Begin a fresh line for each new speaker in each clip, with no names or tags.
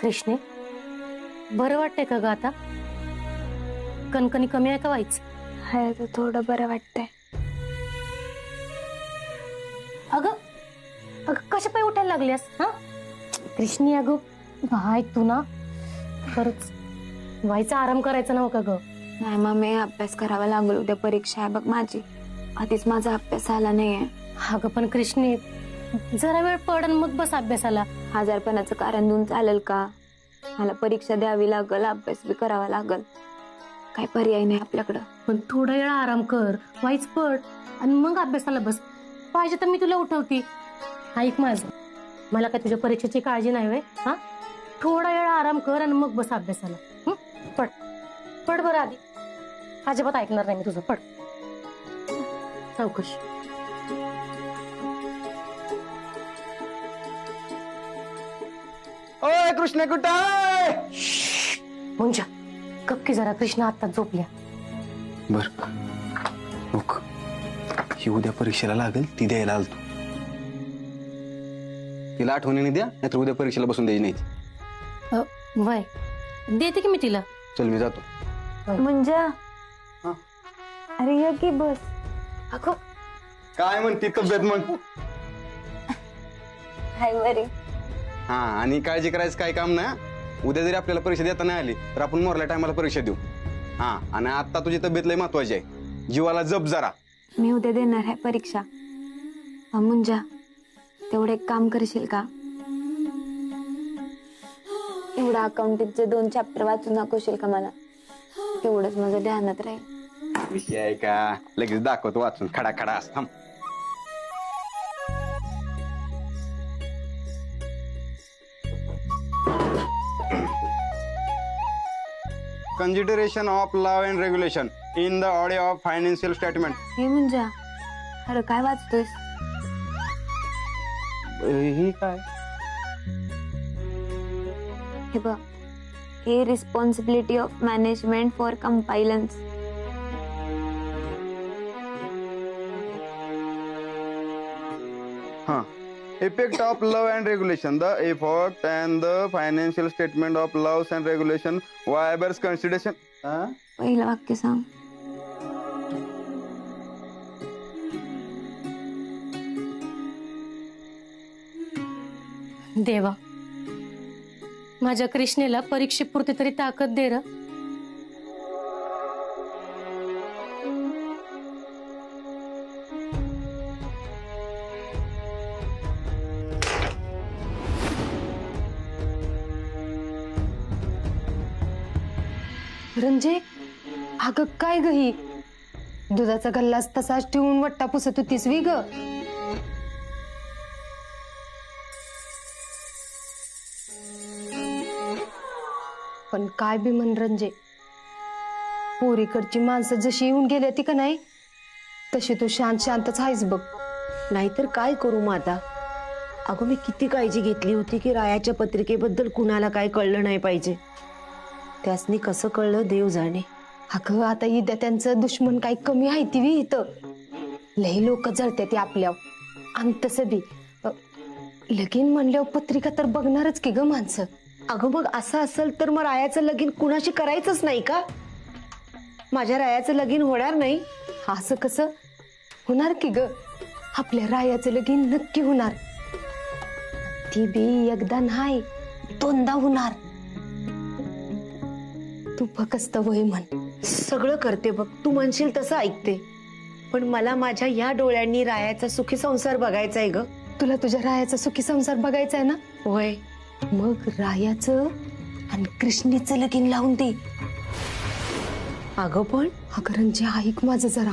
कृष्णे, बरं वाटतंय का ग आता? कणकणी कमी आहे का व्हायचं?
हाय तर थोडं बरं वाटतंय.
अगं अगं कशा पाय उठायला लागल्यास? हा कृष्णी, अगं भाई तू ना खरंच व्हायचा आराम करायचा नव्हता ग.
नाही मम्मी, अभ्यास करावा लागेल. उद्या परीक्षा आहे बघ माझी. आधीच माझा अभ्यास झाला नाहीये.
अगं पण कृष्णे, जरा वेळ पड आणि मग बस अभ्यासाला.
आजारपणाचं कारण देऊन चालेल का? मला परीक्षा द्यावी लागल, अभ्यास बी करावा लागल. काय पर्याय नाही आपल्याकडं.
पण थोडा वेळ आराम कर, व्हायच पड आणि मग अभ्यासाला बस. पाहिजे तर मी तुला उठवते. ऐक माझं, मला काय तुझ्या परीक्षेची काळजी नाही व्हय? हा, थोडा वेळ आराम कर आणि मग बस अभ्यासाला. पड पड बरं आधी. अजिबात ऐकणार नाही मी तुझं. पड चौकशी.
ओय कृष्ण कुठं आहे?
मुंजा गप्की जरा. कृष्ण आता झोपल्या.
बर बघ, ही उद्या परीक्षेला लागेल, ती द्यायला आलतो. तिला आठवणीने द्या, नाहीतर उद्या परीक्षेला बसून द्यायची नाही.
वय देते की मी तिला.
चल मी जातो.
म्हणजे
हा.
अरे ये की बस.
अगं
काय म्हणते तब्येत मग?
हाय बरी.
हा, आणि काळजी करायचं काय काम नाही. उद्या जरी आपल्याला परीक्षा देता नाही आली तर आपण मोरल्या टायमाला परीक्षा देऊ. हा, आणि आता तुझी तब्येत लय महत्वाची आहे. जीवाला जप जरा.
मी उद्या देणार आहे परीक्षा. मुंजा, तेवढं एक काम करशील का? एवढं अकाउंटिंगचे 2 चॅप्टर वाचून दाखवशील का मला? तेवढंच माझं ध्यानात राहील.
विषय आहे का? लगेच दाखवतो वाचून. खडा खडा असता. Consideration of law and regulation in the audit of financial statement.
हे मुंजा, अरे काय वाचतोयस?
ही काय?
हे बघ, हे responsibility of management for compliance.
Huh. Effect of law and regulation. The effect and the financial statement of laws and regulation. Whatever consideration.
पहिलं वाक्य सांग.
देवा, माझ्या कृष्णेला परीक्षेपुरती तरी ताकद दे र.
रंजे, अगं काय ग ही? दुधाचा गल्लास तसाच ठेवून वट्टा पुसत होतीस वी ग? पण काय बी म्हण रंजे, पोरीकडची माणसं जशी येऊन गेली ती का नाही, तशी तू शांत शांतच आहेस बघ.
नाहीतर काय करू माता? अगं मी किती काळजी घेतली होती की रायाच्या पत्रिकेबद्दल कुणाला काय कळलं नाही पाहिजे. त्यासनी कसं कळलं देव जाणे.
अगं आता इद्या त्यांचं दुश्मन काही कमी आहे ती वी इथं. लई लोक जळते ती आपल्यावर. आणि तसं बी लगीन म्हणल्यावर पत्रिका तर बघणारच की ग माणसं.
अगं मग असं असेल तर मग रायाचं लगीन कुणाशी करायचंच नाही का? माझ्या रायाचं लगीन होणार नाही?
असं कसं होणार की ग? आपल्या रायाचं लगीन नक्की होणार. ती बी एकदा नाही 2दा होणार. तू फक्त वय म्हण.
सगळं करते बघ, तू म्हणशील तसं ऐकते. पण मला माझ्या या डोळ्यांनी रायाचा सुखी संसार बघायचा आहे ग.
तुला तुझ्या रायाचा सुखी संसार बघायचा आहे ना?
होय.
मग रायाचं आणि कृष्णीचं लगीन लावून दे.
अगं पण
अगरंजी ऐक माझं जरा.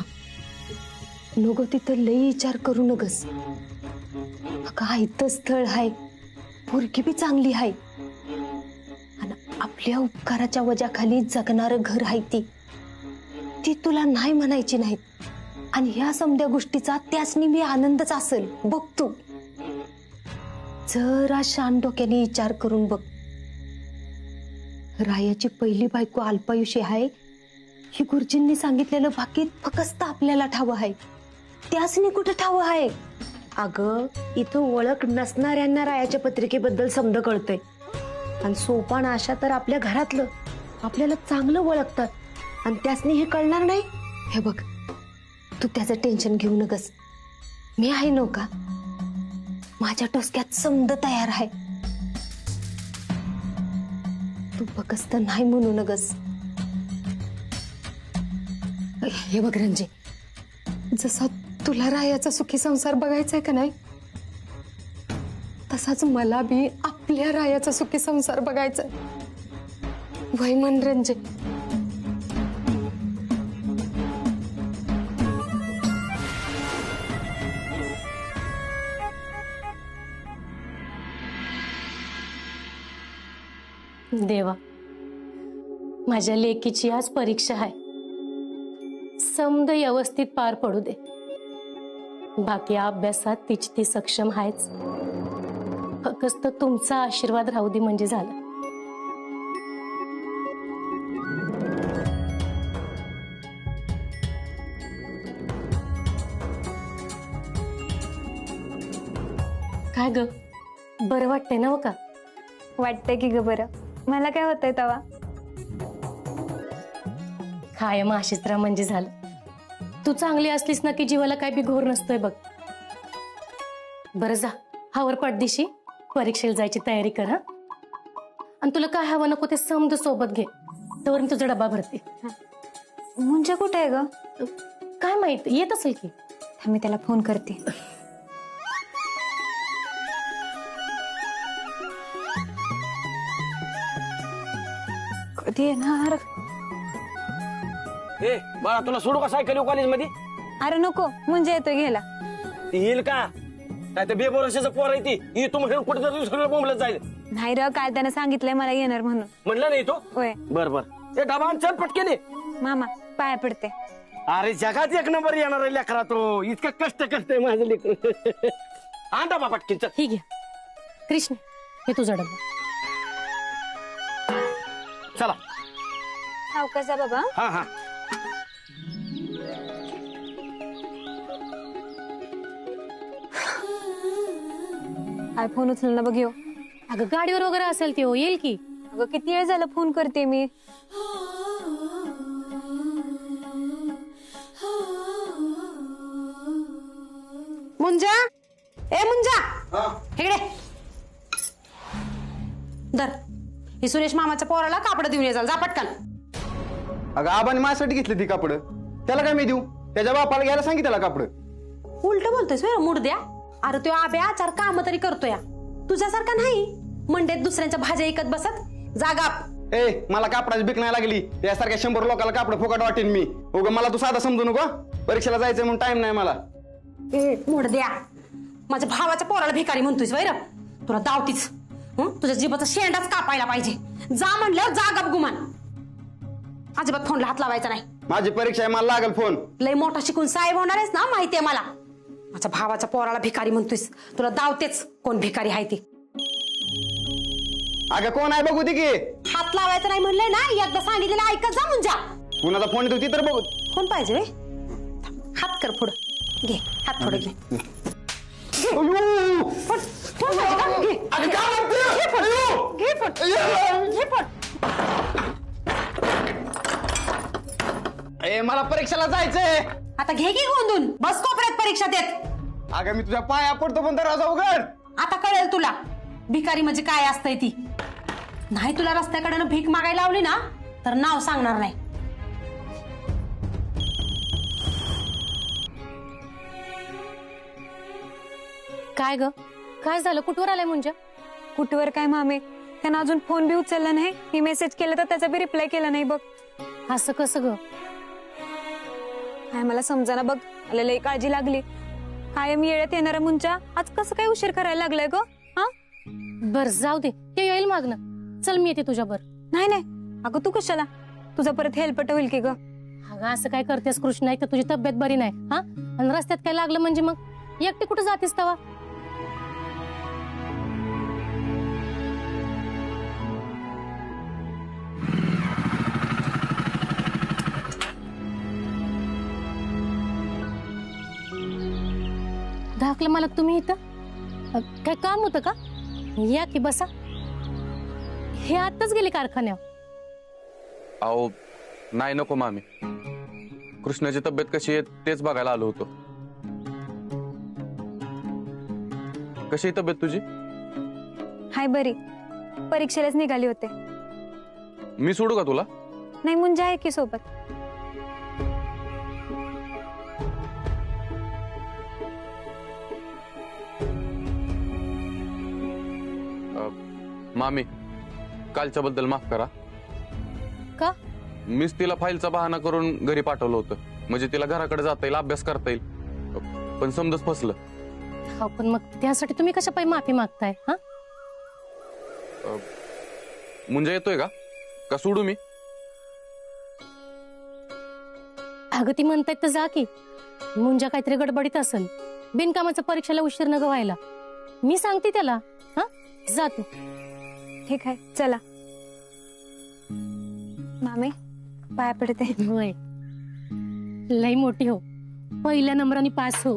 नको तिथं लई विचार करू नगस. अगं इथं स्थळ हाय, पोरगी बी चांगली हाय, आणि आपल्या उपकाराच्या वजाखाली जगणारं घर आहे ती तुला नाही म्हणायची नाहीत. आणि ह्या समध्या गोष्टीचा त्यासनी बी आनंदच असेल बघ. तू जरा शांत डोक्याने विचार करून बघ. रायाची पहिली बायको अल्पायुषी आहे ही गुरुजींनी सांगितलेलं बाकी फक्त आपल्याला ठाव आहे. त्यासनी कुठं ठाव आहे?
अगं इथं ओळख नसणाऱ्यांना रायाच्या पत्रिकेबद्दल समज कळतंय. आणि सोपान आशा तर आपल्या घरातलं आपल्याला चांगलं ओळखतात आणि त्यासनी हे कळणार नाही.
हे बघ, तू त्याचं टेन्शन घेऊ नकस. मी आहे नव्हता, माझ्या डोसक्यात समद तयार आहे. तू बघस तर नाही म्हणू नगस. हे बघ रंजे, जसा तुला रायाचा सुखी संसार बघायचा आहे का नाही, तसाच मला बी आपल्या रायाचा सुखी संसार बघायचा आहे. वय मन रंजे.
देवा, माझ्या लेकीची आज परीक्षा आहे. समद व्यवस्थित पार पडू दे. बाकी अभ्यासात तिची ती सक्षम आहेच. फक्त तुमचा आशीर्वाद राहू दे म्हणजे झालं. काय ग, बरं वाटतंय ना? का
वाटतंय की ग बरं. मला काय होतंय तवा?
कायम आशित्रा म्हणजे झालं. तू चांगली असलीस ना की जीवाला काय बी घोर नसतोय बघ. बरं जा, हावर पडदिशी परीक्षेला जायची तयारी कर. हा, आणि तुला काय हवं नको ते समज सोबत घे. तर मी तुझा डबा भरते.
मुंजा कुठे आहे ग?
काय माहित, येत असेल की.
मी त्याला फोन करते. कधी येणार?
ए बाळा, तुला सोडू का सायकल कॉलेज मध्ये?
अरे नको, मुंजा येतोय घ्यायला.
ती येईल का? काय ते बेबोरशाचं पोर आहे ती तू म्हणून कुठे तरी सगळं बोंबलत जाईल.
नाही र, काल त्यानं सांगितलंय मला येणार म्हणून.
म्हणलं नाही तो?
होय.
बर बर. ए डबा चल पटकेने.
मामा पाया पडते.
अरे जगात एक नंबर येणार आहे लेकरा तो. इतका कष्ट करतोय माझं लेकर. हा डबा पटकेन चल.
ही घ्या कृष्ण, हे तुझा डबा.
चला.
सावकाश बाबा.
हा हा.
काय फोन उचल ना बघ ह्यो.
अगं गाडीवर वगैरे असेल ती, हो येईल की.
अगं किती वेळ झालं फोन करते मी.
मुंजा, ए मुंजा,
इकडे दर. ही सुरेश मामाच्या पोराला कापड देऊन ये, जा पटकन.
अगं आबाने माझ्यासाठी घेतली ती कापड, त्याला काय मी देऊ? त्याच्या बापाला घ्यायला सांगितलं त्याला कापड.
उलट बोलतोयस मूड द्या. अरे तो आब्या चार काम तरी करतोय, तुझ्यासारखा नाही मंडेत दुसऱ्यांच्या भाज्या ऐकत बसत. जागाप.
ए मला कापडाची भीक नाही लागली. त्यासारख्या 100 लोकांना कापड फुकट वाटेन मी. उगा मला तू साधा समजू नको. परीक्षेला जायचंय म्हणून टाइम नाही मला.
मूड द्या. माझ्या भावाच्या पोराला भिकारी म्हणतोयस वैर. तुला दावतीच. तुझ्या जीवाचा शेंडाच कापायला पाहिजे. जा म्हणल्यावर जागाप गुमान. अजिबात फोनला हात लावायचा नाही.
माझी परीक्षा आहे, मला लागल फोन.
लय मोठा शिकून साहेब होणार आहेस ना, माहितीये मला. माझ्या भावाच्या पोराला भिकारी म्हणतोयस. तुला दावतेच कोण भिकारी आहे ती.
अगं कोण आहे बघू दे की.
हात लावायचं नाही म्हणलंय ना, एकदा सांगितलेलं ऐकत जा मुंजा.
कुणाचा फोन येतो ती तर बघू.
फोन पाहिजे वे. हात कर पुढं. घे हात पुढं घे. फोन पाहिजे का? घे. घे फोन. घे फोन. घे फोन.
ए मला परीक्षेला जायचंय.
आता घे की गोंधून. बस कोपऱ्यात परीक्षा देत.
अगं मी तुझ्या पाया पडतो पण दरवाजा उघड.
आता कळेल तुला भिकारी म्हणजे काय असतंय ती. नाही तुला रस्त्याकडनं भीक मागायला लावली ना तर नाव सांगणार नाही.
काय ग, काय झालं? कुठवर आलाय मुंजा?
कुठवर काय मामे, त्यानं अजून फोन बी उचलला नाही. मी मेसेज केला तर त्याचा बी रिप्लाय केला नाही बघ.
असं कसं ग?
काय मला समजाना बघ. मला लई काळजी लागली. कायम येळ्यात येणारा मुंजा आज कसं काय उशीर करायला लागलाय ग? हा
बर जाऊ दे, ते येईल मागणं. चल मी येते तुझ्यावर.
नाही नाही अगं तू कशाला? तुझा परत हेल्पट होईल की ग.
अगं असं काय करतेस कृष्णा? एक तर तुझी तब्येत बरी नाही. हा, आणि रस्त्यात काय लागलं म्हणजे मग एकटी कुठं जातेस तवा? धाकलं मालक तुम्ही इथं? काय काम होतं का? या की बसा. हे आत्ताच गेले कारखान्यावर.
अहो नाही नको मामी, कृष्णाची तब्येत कशी आहे तेच बघायला आलो होतो. कशी आहे तब्येत तुझी?
हाय बरी, परीक्षेलाच निघाली होते.
मी सोडू का तुला?
नाही, मुंजा आहे की सोबत.
मामी, कालच्या बद्दल माफ करा.
का?
मीच तिला फाईलचा बहाणा करून घरी पाठवलं होतं, म्हणजे तिला घराकडे जाता येईल, अभ्यास करता येईल. पण समजच फसलं.
हो, पण मग त्यासाठी तुम्ही कशा पायी माफी मागताय? हा,
मुंजा येतोय का सोडू मी?
अगं ती म्हणतायत तर जा की. मुंजा काहीतरी गडबडीत असेल, बिनकामाचं परीक्षेला उशीर न व्हायला. मी सांगते त्याला. हा, जा तू.
ठीक आहे, चला. मामी, पाया पडते.
होय, लई मोठी हो, पहिल्या नंबराने पास हो.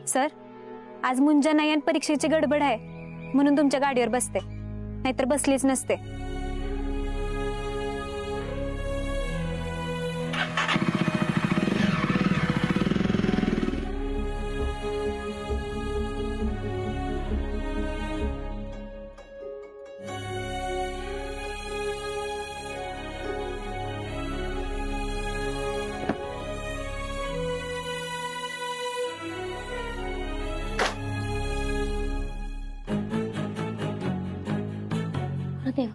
सर, आज मुंजा नाही आणि परीक्षेची गडबड आहे म्हणून तुमच्या गाडीवर बसते, नाहीतर बसलीच नसते.
देवा,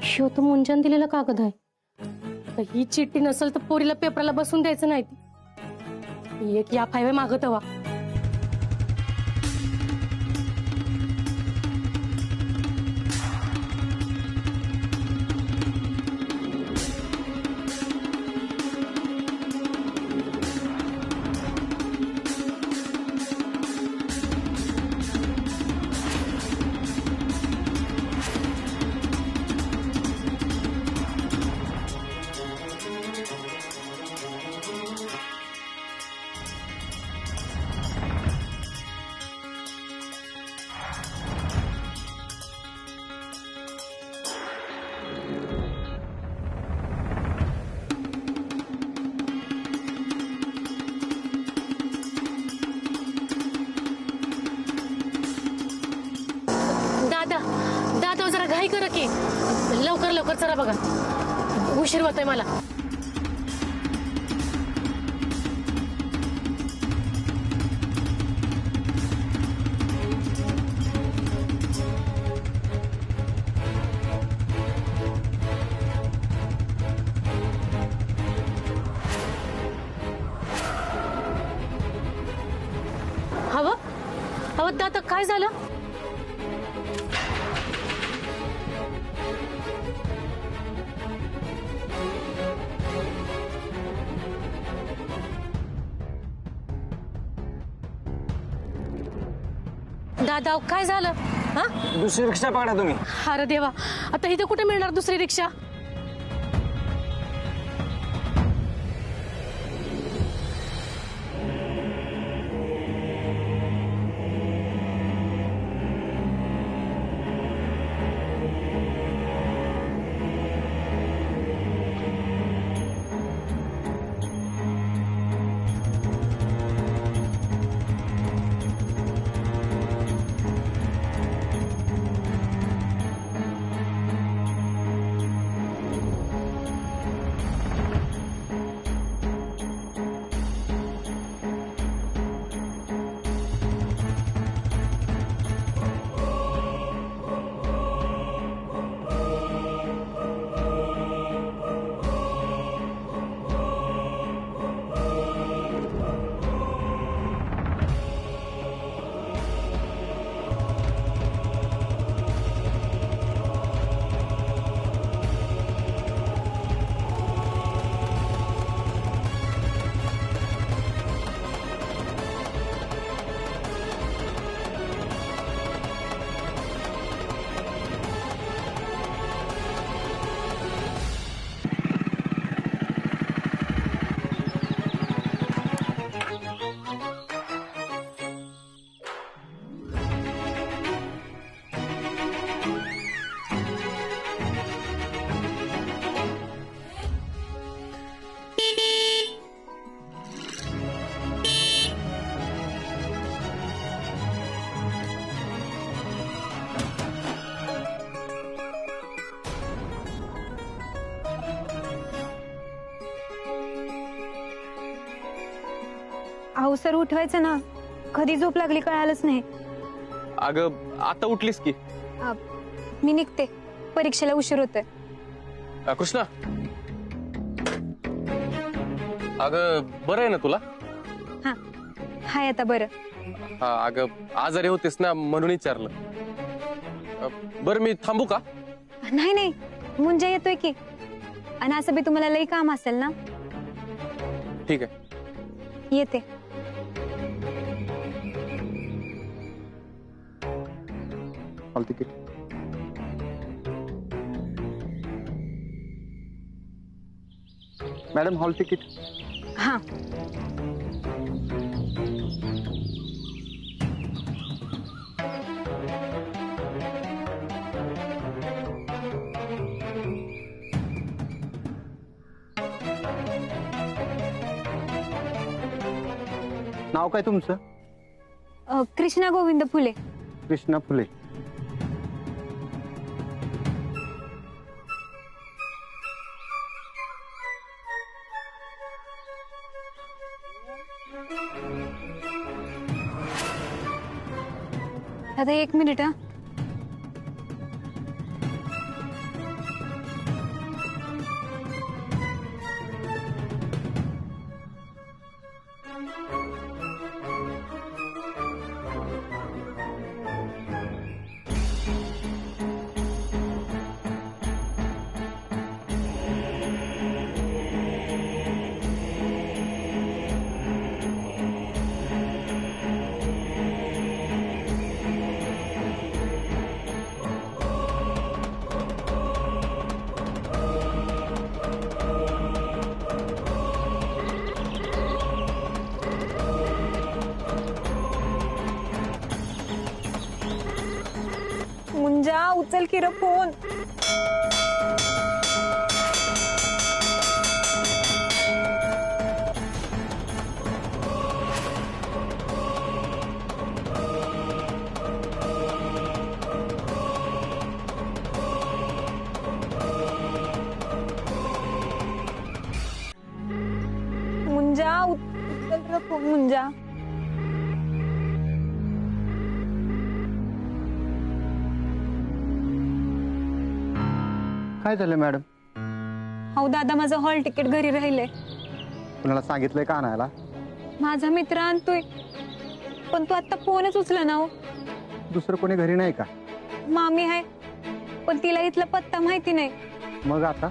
शिव तर मुंजान दिलेला कागद आहे. आता ही चिठ्ठी नसेल तर पोरीला पेपराला बसून द्यायचं नाही. ती एक या फायवे मागत हवा. दादा जरा घाई करा की, लवकर लवकर चला बघा, उशीर होतोय मला. हवं हवं दादा, काय झालं? दादा काय झालं? हा,
दुसरी रिक्षा पकडा तुम्ही.
अरे देवा, आता इथे कुठे मिळणार दुसरी रिक्षा?
अहो सर उठवायचं ना, कधी झोप लागली कळालंच नाही.
अगं आता उठलीस की.
मी निघते, परीक्षेला उशीर होतोय.
कृष्णा, अगं बरं आहे ना तुला?
हा हाय आता बरं.
हा अगं आजारी होतेस ना म्हणून विचारलं. बरं मी थांबू का?
नाही नाही, मुंजा येतोय की. आणि असं बी तुम्हाला लई काम असेल ना.
ठीक आहे.
येते.
Hall ticket. Madam hall ticket.
हा
नाव काय तुमचं?
कृष्णा गोविंद फुले.
कृष्णा फुले.
आता 1 मिनिट. हा मुंजा उचल की रे फोन. मुंजा उचल रे फोन. मुंजा
काय झालं मॅडम?
हो दादा, माझं हॉल तिकीट घरी राहिलंय.
कुणाला सांगितलंय का आणायला?
माझा मित्र आणतोय, पण तू आता फोनच उचला ना. हो
दुसरं कोणी घरी नाही का?
मामी आहे, पण तिला इथला पत्ता माहिती नाही.
मग आता?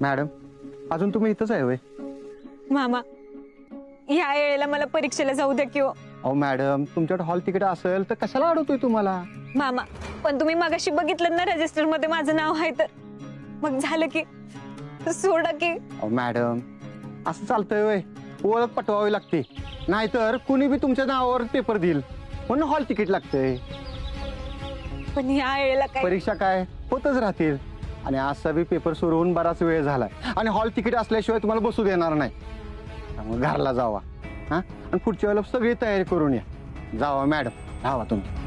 मॅडम अजून तुम्ही इथंच आहे होय?
मामा, ह्या वेळेला मला परीक्षेला जाऊ द्या की.
अहो मॅडम, तुमच्याकडे हॉल तिकीट असेल तर कशाला अडवतोय तुम्हाला?
मामा, पण तुम्ही मगाशी बघितलं ना रजिस्टर मध्ये माझं नाव आहे, तर मग झालं की सोडा की.
अहो मॅडम, असं चालतंय होय? ओळख पटवावी लागते, नाहीतर कुणी बी तुमच्या नावावर पेपर देईल, म्हणून हॉल तिकीट लागतंय.
पण ह्या वेळेला काय,
परीक्षा काय होतच राहतील, आणि असा बी पेपर सुरू होऊन बराच वेळ झालाय, आणि हॉल तिकीट असल्याशिवाय तुम्हाला बसू देणार नाही. त्यामुळे घरला जावा, हा, आणि पुढच्या वेळेला सगळी तयारी करून या. जावा मॅडम, जावा तुम्ही.